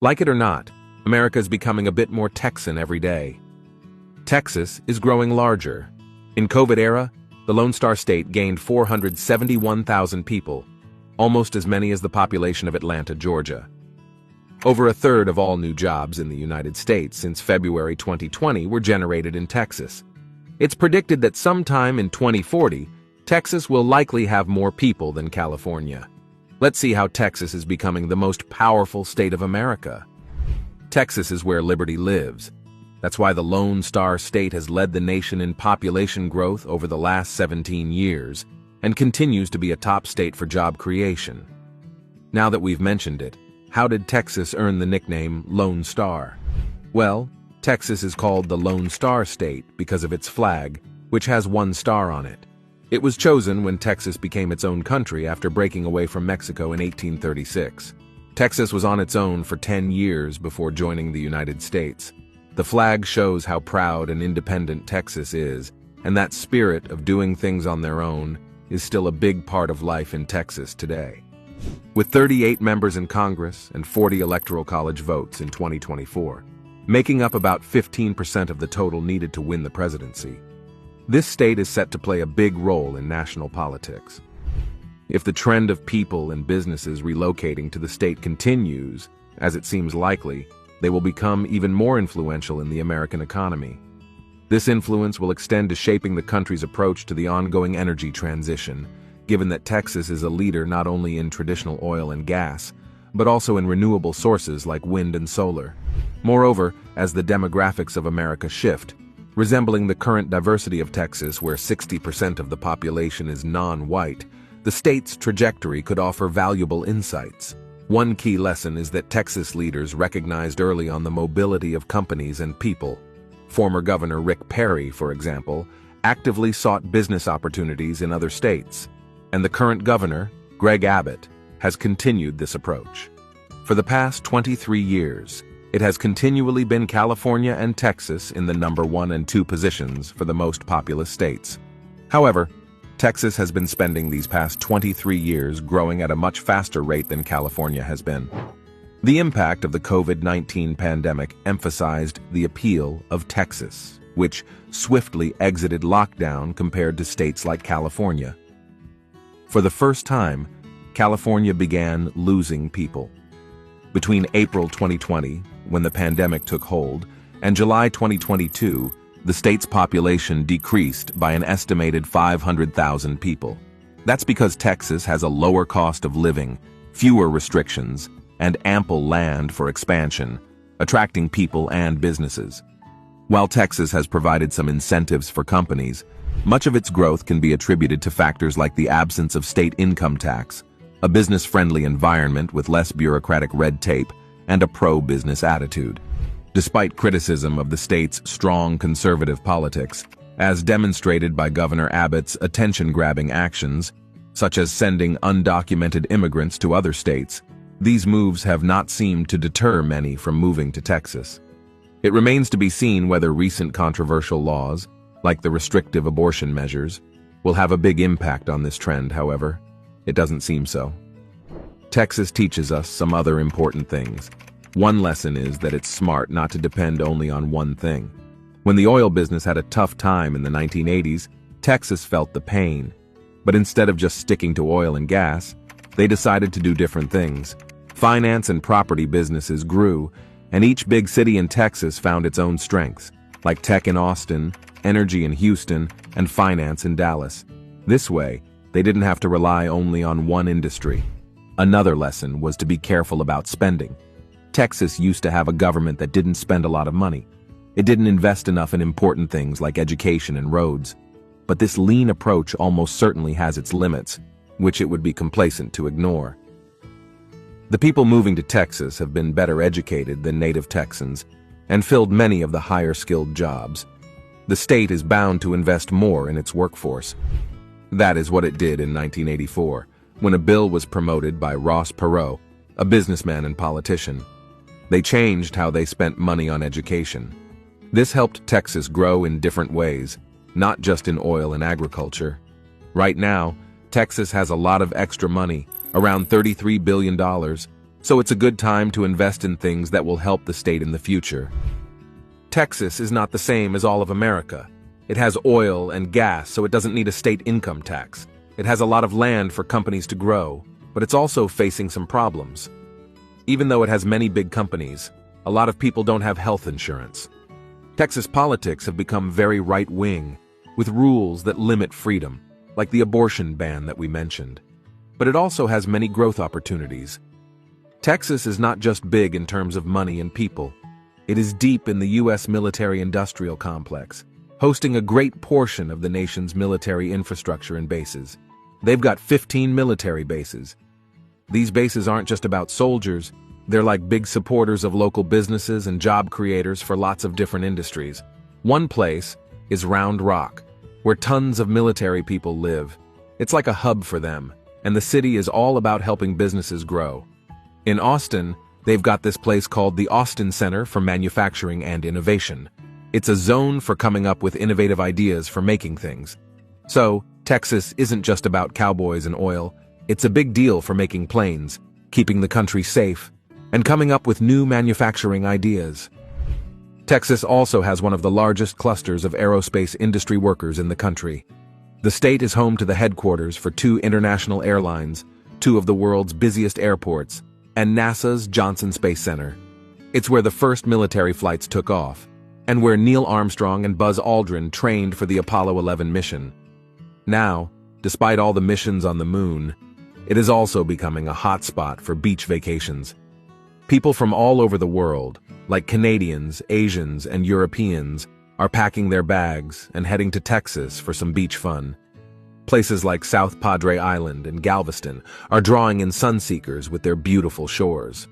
Like it or not, America is becoming a bit more Texan every day. Texas is growing larger. In COVID era, the Lone Star State gained 471,000 people, almost as many as the population of Atlanta, Georgia. Over a third of all new jobs in the United States since February 2020 were generated in Texas. It's predicted that sometime in 2040, Texas will likely have more people than California. Let's see how Texas is becoming the most powerful state of America. Texas is where liberty lives. That's why the Lone Star State has led the nation in population growth over the last 17 years and continues to be a top state for job creation. Now that we've mentioned it, how did Texas earn the nickname Lone Star? Well, Texas is called the Lone Star State because of its flag, which has one star on it. It was chosen when Texas became its own country after breaking away from Mexico in 1836. Texas was on its own for 10 years before joining the United States. The flag shows how proud and independent Texas is, and that spirit of doing things on their own is still a big part of life in Texas today. With 38 members in Congress and 40 electoral college votes in 2024, making up about 15% of the total needed to win the presidency, this state is set to play a big role in national politics. If the trend of people and businesses relocating to the state continues, as it seems likely, they will become even more influential in the American economy. This influence will extend to shaping the country's approach to the ongoing energy transition, given that Texas is a leader not only in traditional oil and gas, but also in renewable sources like wind and solar. Moreover, as the demographics of America shift, resembling the current diversity of Texas where 60% of the population is non-white, the state's trajectory could offer valuable insights. One key lesson is that Texas leaders recognized early on the mobility of companies and people. Former Governor Rick Perry, for example, actively sought business opportunities in other states, and the current governor, Greg Abbott, has continued this approach. For the past 23 years, it has continually been California and Texas in the number 1 and 2 positions for the most populous states. However, Texas has been spending these past 23 years growing at a much faster rate than California has been. The impact of the COVID-19 pandemic emphasized the appeal of Texas, which swiftly exited lockdown compared to states like California. For the first time, California began losing people. Between April 2020, when the pandemic took hold, and July 2022, the state's population decreased by an estimated 500,000 people. That's because Texas has a lower cost of living, fewer restrictions, and ample land for expansion, attracting people and businesses. While Texas has provided some incentives for companies, much of its growth can be attributed to factors like the absence of state income tax, a business-friendly environment with less bureaucratic red tape, and a pro-business attitude. Despite criticism of the state's strong conservative politics, as demonstrated by Governor Abbott's attention-grabbing actions, such as sending undocumented immigrants to other states, these moves have not seemed to deter many from moving to Texas. It remains to be seen whether recent controversial laws, like the restrictive abortion measures, will have a big impact on this trend. However, it doesn't seem so. Texas teaches us some other important things. One lesson is that it's smart not to depend only on one thing. When the oil business had a tough time in the 1980s, Texas felt the pain. But instead of just sticking to oil and gas, they decided to do different things. Finance and property businesses grew, and each big city in Texas found its own strengths, like tech in Austin, energy in Houston, and finance in Dallas. This way, they didn't have to rely only on one industry. Another lesson was to be careful about spending. Texas used to have a government that didn't spend a lot of money. It didn't invest enough in important things like education and roads. But this lean approach almost certainly has its limits, which it would be complacent to ignore. The people moving to Texas have been better educated than native Texans and filled many of the higher-skilled jobs. The state is bound to invest more in its workforce. That is what it did in 1984, when a bill was promoted by Ross Perot, a businessman and politician. They changed how they spent money on education. This helped Texas grow in different ways, not just in oil and agriculture. Right now, Texas has a lot of extra money, around $33 billion, So it's a good time to invest in things that will help the state in the future. Texas is not the same as all of America. It has oil and gas, so it doesn't need a state income tax. It has a lot of land for companies to grow, but it's also facing some problems. Even though it has many big companies, a lot of people don't have health insurance. Texas politics have become very right-wing, with rules that limit freedom, like the abortion ban that we mentioned. But it also has many growth opportunities. Texas is not just big in terms of money and people. It is deep in the U.S. military-industrial complex, hosting a great portion of the nation's military infrastructure and bases. They've got 15 military bases. These bases aren't just about soldiers, they're like big supporters of local businesses and job creators for lots of different industries. One place is Round Rock, where tons of military people live. It's like a hub for them, and the city is all about helping businesses grow. In Austin, they've got this place called the Austin Center for Manufacturing and Innovation. It's a zone for coming up with innovative ideas for making things. So, Texas isn't just about cowboys and oil, it's a big deal for making planes, keeping the country safe, and coming up with new manufacturing ideas. Texas also has one of the largest clusters of aerospace industry workers in the country. The state is home to the headquarters for 2 international airlines, 2 of the world's busiest airports, and NASA's Johnson Space Center. It's where the first military flights took off, and where Neil Armstrong and Buzz Aldrin trained for the Apollo 11 mission. Now, despite all the missions on the moon, it is also becoming a hotspot for beach vacations. People from all over the world, like Canadians, Asians, and Europeans, are packing their bags and heading to Texas for some beach fun. Places like South Padre Island and Galveston are drawing in sunseekers with their beautiful shores.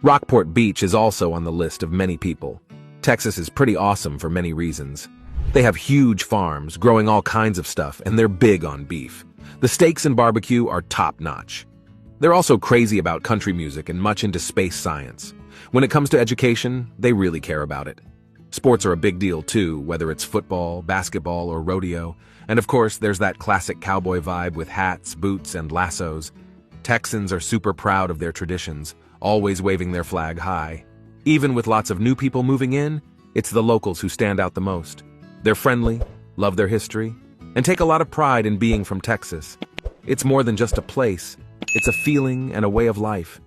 Rockport Beach is also on the list of many people. Texas is pretty awesome for many reasons. They have huge farms growing all kinds of stuff, and they're big on beef. The steaks and barbecue are top-notch. They're also crazy about country music and much into space science. When it comes to education, they really care about it. Sports are a big deal too, whether it's football, basketball, or rodeo. And of course, there's that classic cowboy vibe with hats, boots, and lassos. Texans are super proud of their traditions, always waving their flag high. Even with lots of new people moving in, it's the locals who stand out the most. They're friendly, love their history, and take a lot of pride in being from Texas. It's more than just a place, it's a feeling and a way of life.